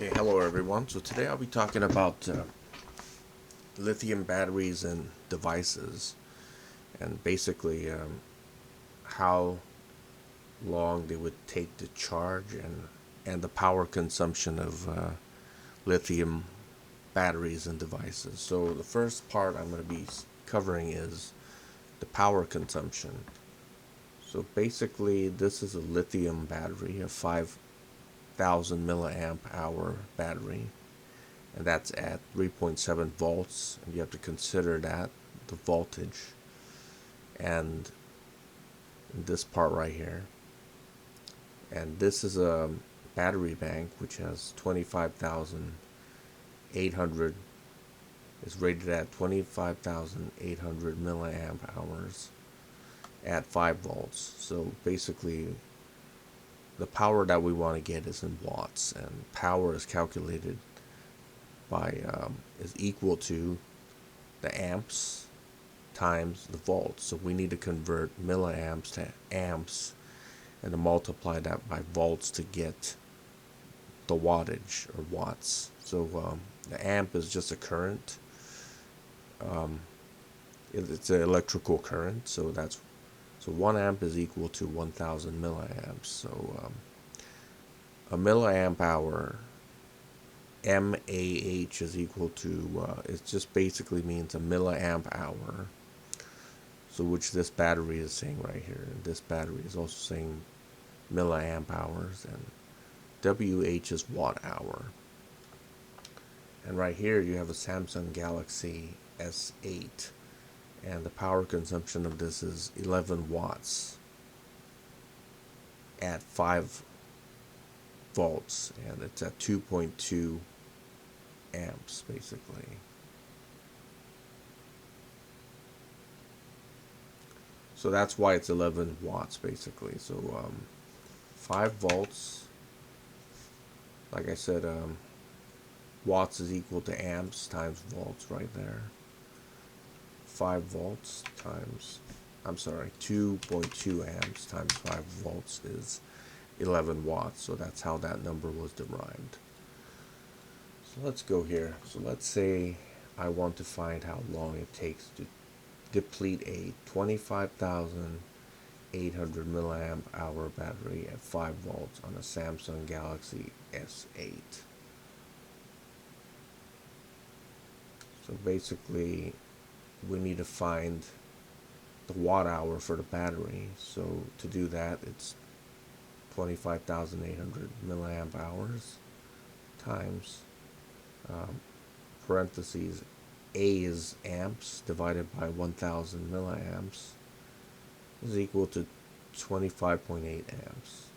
Okay, hello everyone. So today I'll be talking about lithium batteries and devices, and basically how long they would take to charge and the power consumption of lithium batteries and devices. So the first part I'm going to be covering is the power consumption. So basically, this is a lithium battery, a 5,000 milliamp hour battery, and that's at 3.7 volts, and you have to consider that the voltage. And this part right here, and this is a battery bank which has 25,800, is rated at 25,800 milliamp hours at 5 volts. So basically the power that we want to get is in watts, and power is calculated by is equal to the amps times the volts. So we need to convert milliamps to amps and to multiply that by volts to get the wattage or watts. So the amp is just a current. It's an electrical current. So 1 amp is equal to 1,000 milliamps. So a milliamp hour, mAh, is equal to, it just basically means a milliamp hour. So which this battery is saying right here. And this battery is also saying milliamp hours, and WH is watt hour. And right here you have a Samsung Galaxy S8, and the power consumption of this is 11 watts at 5 volts, and it's at 2.2 amps basically. So that's why it's 11 watts basically. So 5 volts, like I said, watts is equal to amps times volts right there. 5 volts times, 2.2 amps times 5 volts is 11 watts. So that's how that number was derived. So let's go here. So let's say I want to find how long it takes to deplete a 25,800 milliamp hour battery at 5 volts on a Samsung Galaxy S8. So basically we need to find the watt hour for the battery. So to do that, it's 25,800 milliamp hours times parentheses A is amps divided by 1,000 milliamps is equal to 25.8 amps.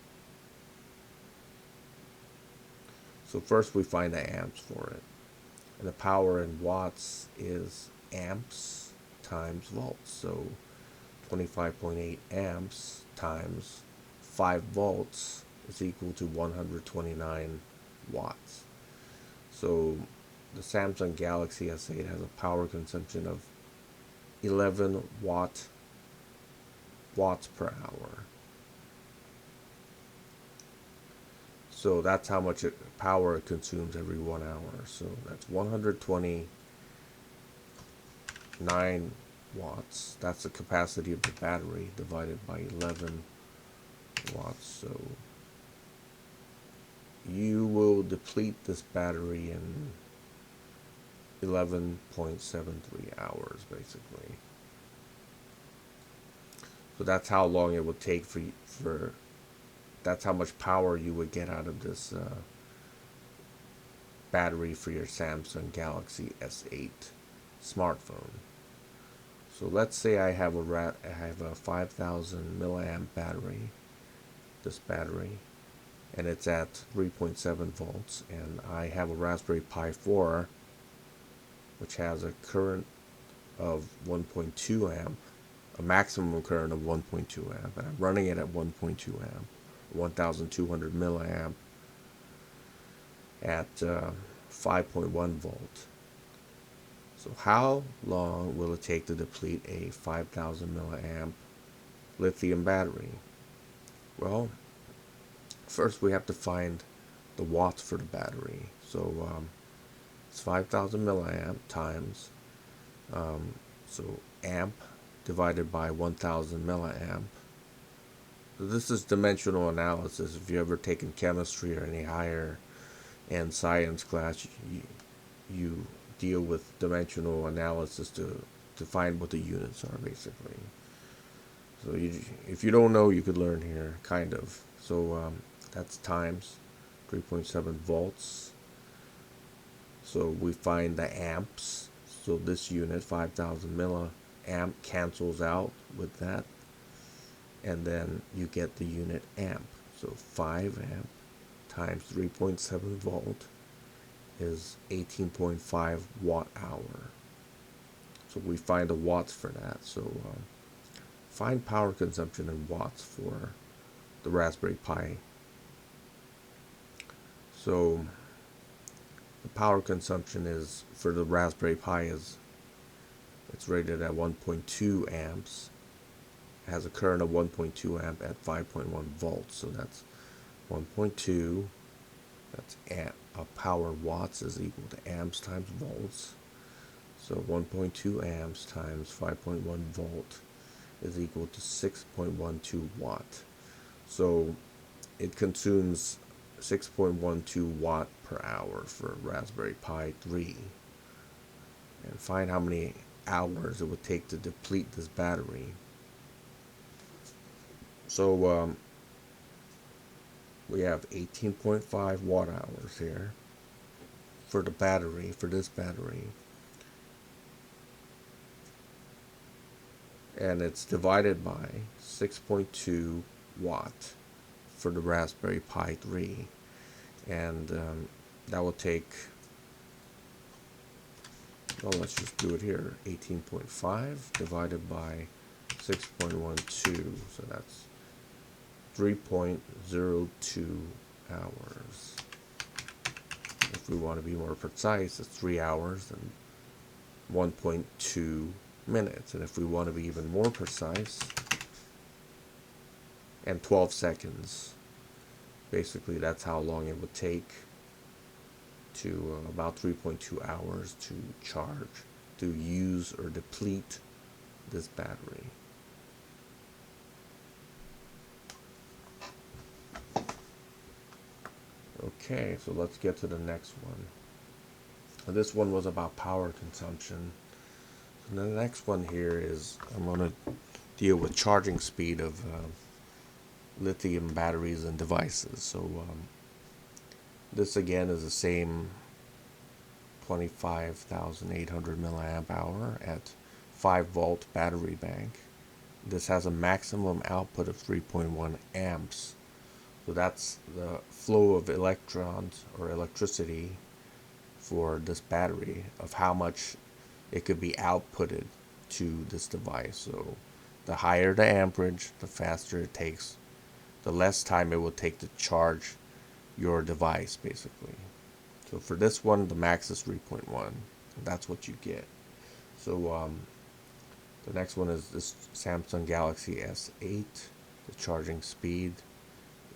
So first we find the amps for it. And the power in watts is amps times volts. So 25.8 amps times 5 volts is equal to 129 watts. So the Samsung Galaxy S8 has a power consumption of 11 watts per hour. So that's how much power it consumes every 1 hour. So that's 129 watts. That's the capacity of the battery divided by 11 watts. So you will deplete this battery in 11.73 hours basically. So that's how long it would take for that's how much power you would get out of this battery for your Samsung Galaxy S8 smartphone. So let's say I have a 5,000 milliamp battery, this battery, and it's at 3.7 volts, and I have a Raspberry Pi 4 which has a current of 1.2 amp, a maximum current of 1.2 amp, and I'm running it at 1.2 amp, 1,200 milliamp at 5.1 volt. So how long will it take to deplete a 5,000 milliamp lithium battery? Well, first we have to find the the watts for the battery. So it's 5,000 milliamp times, so amp divided by 1,000 milliamp. So this is dimensional analysis. If you ever taken chemistry or any higher end science class, you deal with dimensional analysis to find what the units are, basically. So if you don't know, you could learn here, kind of. So that's times 3.7 volts. So we find the amps. So this unit, 5,000 milliamp, cancels out with that. And then you get the unit amp. So 5 amp times 3.7 volt is 18.5 watt hour. So we find the watts for that. So find power consumption in watts for the Raspberry Pi. So the power consumption is for the Raspberry Pi it's rated at 1.2 amps. It has a current of 1.2 amp at 5.1 volts. So that's 1.2. That's power watts is equal to amps times volts. So 1.2 amps times 5.1 volt is equal to 6.12 watt. So it consumes 6.12 watt per hour for Raspberry Pi 3. And find how many hours it would take to deplete this battery. So we have 18.5 watt hours here for the battery, for this battery. And it's divided by 6.2 watt for the Raspberry Pi 3. And that will take, well, let's just do it here. 18.5 divided by 6.12. So that's 3.02 hours. If we want to be more precise, it's 3 hours and 1.2 minutes. And if we want to be even more precise, and 12 seconds. Basically, that's how long it would take to about 3.2 hours to charge, to use or deplete this battery. Okay, so let's get to the next one. This one was about power consumption. And the next one here is I'm going to deal with charging speed of lithium batteries and devices. So this again is the same 25,800 milliamp hour at 5 volt battery bank. This has a maximum output of 3.1 amps. So that's the flow of electrons or electricity for this battery, of how much it could be outputted to this device. So the higher the amperage, the faster it takes, the less time it will take to charge your device, basically. So for this one, the max is 3.1. That's what you get. So the next one is this Samsung Galaxy S8. The charging speed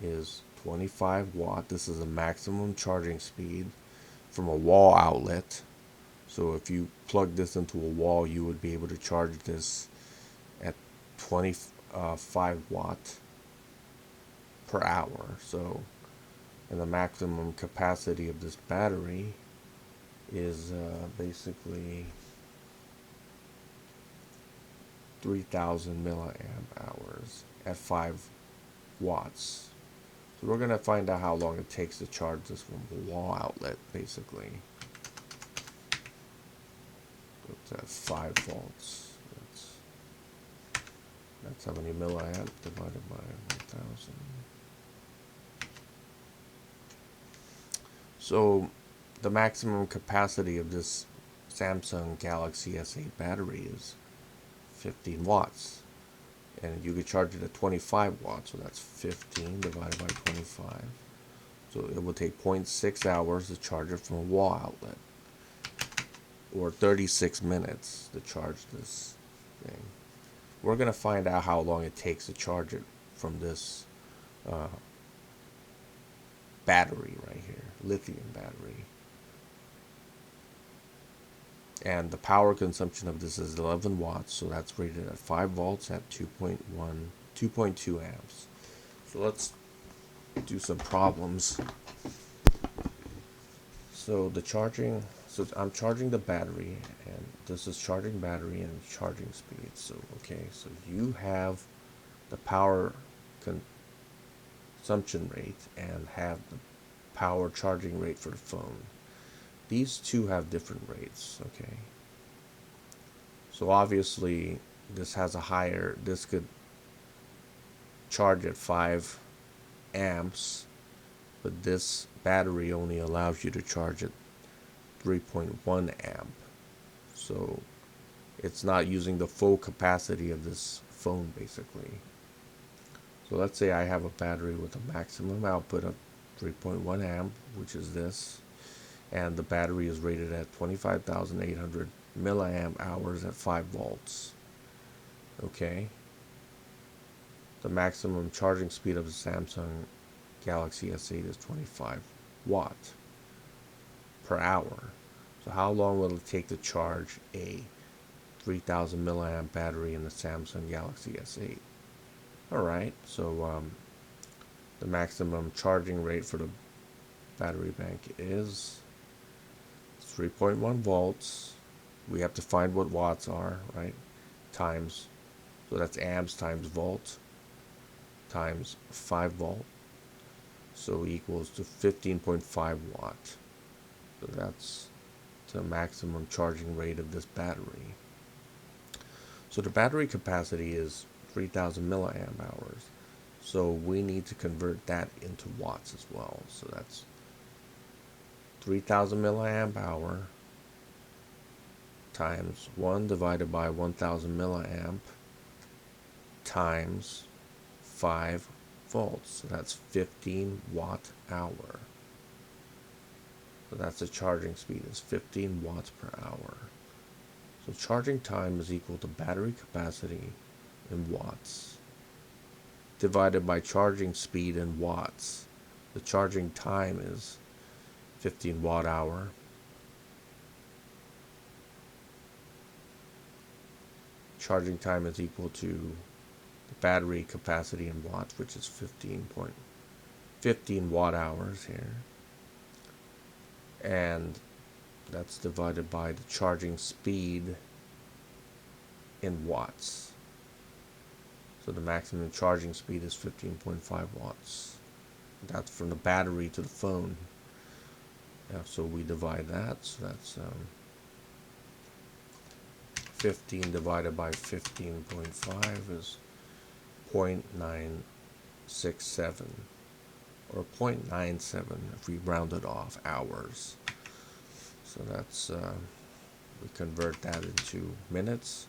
is 25 watt. This is a maximum charging speed from a wall outlet. So if you plug this into a wall, you would be able to charge this at 25 watt per hour. So, and the maximum capacity of this battery is basically 3,000 milliamp hours at 5 watts. So we're going to find out how long it takes to charge this from a wall outlet, basically. It's at 5 volts. That's how many milliamp divided by 1,000. So the maximum capacity of this Samsung Galaxy S8 battery is 15 watts. And you could charge it at 25 watts, so that's 15 divided by 25. So it will take 0.6 hours to charge it from a wall outlet, or 36 minutes to charge this thing. We're going to find out how long it takes to charge it from this battery right here, lithium battery. And the power consumption of this is 11 watts, so that's rated at 5 volts at 2.2 amps. So let's do some problems. So I'm charging the battery, and this is charging battery and charging speed. So so you have the power consumption rate and have the power charging rate for the phone. These two have different rates, okay? So obviously this could charge at 5 amps, but this battery only allows you to charge at 3.1 amp. So it's not using the full capacity of this phone basically. So let's say I have a battery with a maximum output of 3.1 amp, which is this, and the battery is rated at 25,800 milliamp hours at 5 volts. Okay. The maximum charging speed of the Samsung Galaxy S8 is 25 watt per hour. So how long will it take to charge a 3000 milliamp battery in the Samsung Galaxy S8? Alright, so the maximum charging rate for the battery bank is 3.1 volts. We have to find what watts are, right? Times, so that's amps times volt times 5 volt. So equals to 15.5 watt. So that's the maximum charging rate of this battery. So the battery capacity is 3000 milliamp hours. So we need to convert that into watts as well. So that's 3000 milliamp hour times 1 divided by 1000 milliamp times 5 volts. So that's 15 watt hour. So that's the charging speed, is 15 watts per hour. So charging time is equal to battery capacity in watts divided by charging speed in watts. The charging time is 15 watt hour. Charging time is equal to the battery capacity in watts, which is 15 watt hours here. And that's divided by the charging speed in watts. So the maximum charging speed is 15.5 watts. That's from the battery to the phone. Yeah, so we divide that. So that's 15 divided by 15.5 is 0.967, or 0.97 if we round it off hours. So that's we convert that into minutes.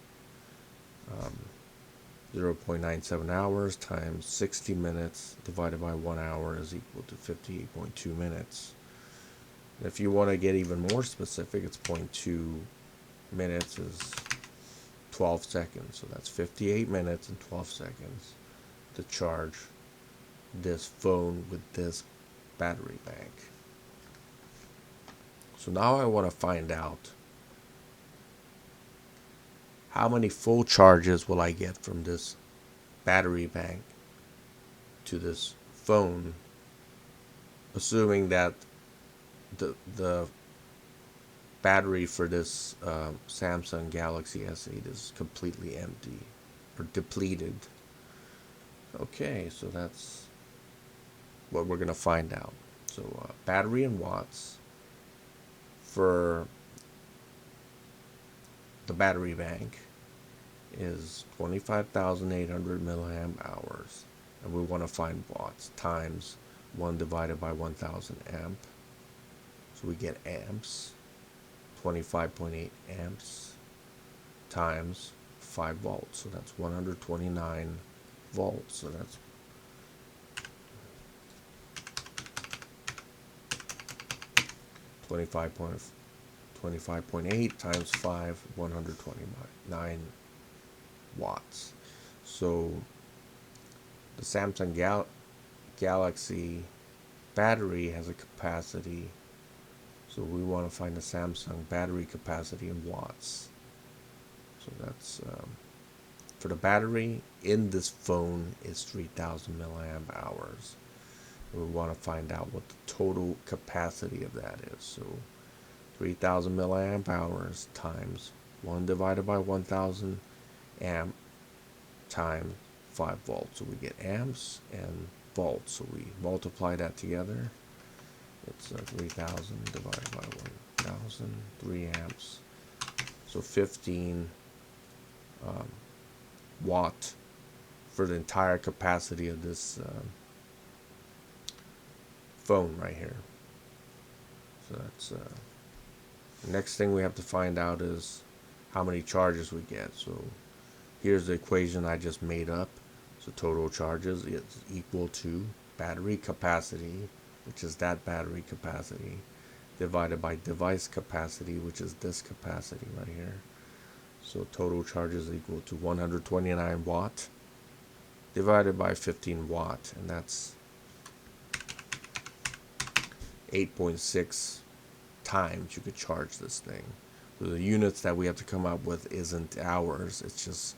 0.97 hours times 60 minutes divided by 1 hour is equal to 58.2 minutes. And if you want to get even more specific, it's 0.2 minutes is 12 seconds. So that's 58 minutes and 12 seconds to charge this phone with this battery bank. So now I want to find out how many full charges will I get from this battery bank to this phone, assuming that the battery for this Samsung Galaxy S8 is completely empty or depleted. Okay, so that's what we're going to find out. So battery in watts for the battery bank is 25,800 milliamp hours, and we want to find watts times 1 divided by 1000 amp. So we get amps, 25.8 amps times 5 volts. So that's 129 volts. So that's 25.8 times 5, 129 watts. So the Samsung Galaxy battery has a capacity, so we want to find the Samsung battery capacity in watts. So that's for the battery in this phone is 3,000 milliamp hours. We want to find out what the total capacity of that is. So 3,000 milliamp hours times 1 divided by 1,000 amp times 5 volts. So we get amps and volts. So we multiply that together. It's 3,000 divided by 1,000, 3 amps. So 15 watt for the entire capacity of this phone right here. So that's the next thing we have to find out is how many charges we get. So here's the equation I just made up. So total charges is equal to battery capacity, which is that battery capacity, divided by device capacity, which is this capacity right here. So total charges equal to 129 watt divided by 15 watt, and that's 8.6 times you could charge this thing. So the units that we have to come up with isn't hours, it's just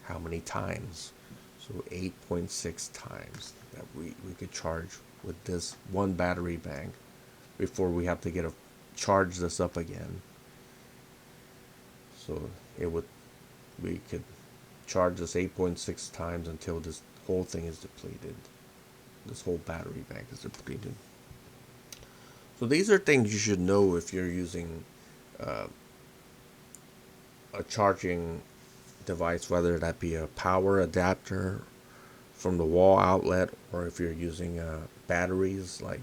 how many times. So 8.6 times that we could charge with this one battery bank before we have to charge this up again. So we could charge this 8.6 times until this whole thing is depleted. This whole battery bank is depleted. So these are things you should know if you're using a charging device, whether that be a power adapter from the wall outlet, or if you're using batteries like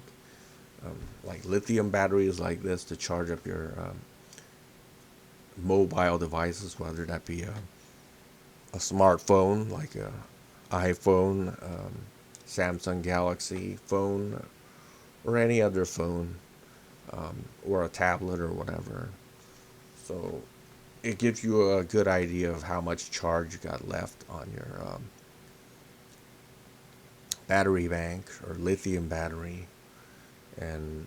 lithium batteries like this to charge up your mobile devices, whether that be a smartphone like a iPhone, Samsung Galaxy phone, or any other phone, or a tablet or whatever. So it gives you a good idea of how much charge you got left on your battery bank or lithium battery, and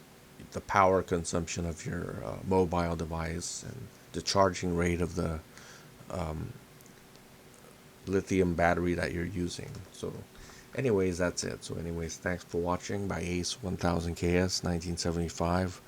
the power consumption of your mobile device, and the charging rate of the lithium battery that you're using. So anyways, that's it. So anyways, thanks for watching by Ace 1000KS 1975.